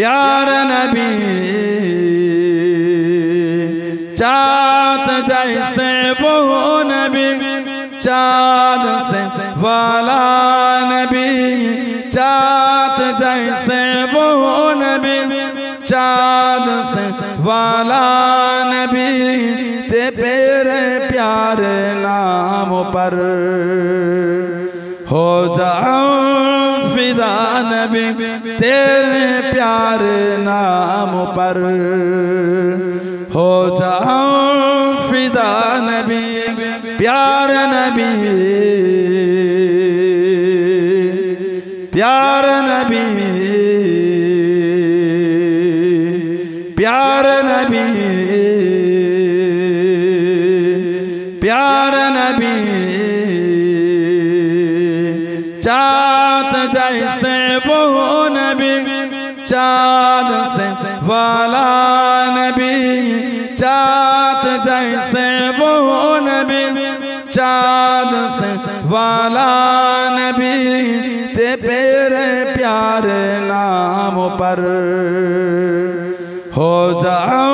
प्यार नबी चाँद जैसे वो नबी, चाँद से वाला नबी, चाँद जैसे वो नबी, चाँद से वाला नबी, तेरे प्यारे नाम पर हो जाऊं फिदा नबी, तेरे प्यारे नाम पर हो जाऊं फिदा नबी। प्यार नबी, प्यार नबी, प्यार नबी, प्यार नबी, चाँद जैसे वो नबी, चाँद से वाला नबी, चाँद जैसे वो नबी, चाँद से वाला नबी, तेरे प्यारे नाम पर हो जाऊं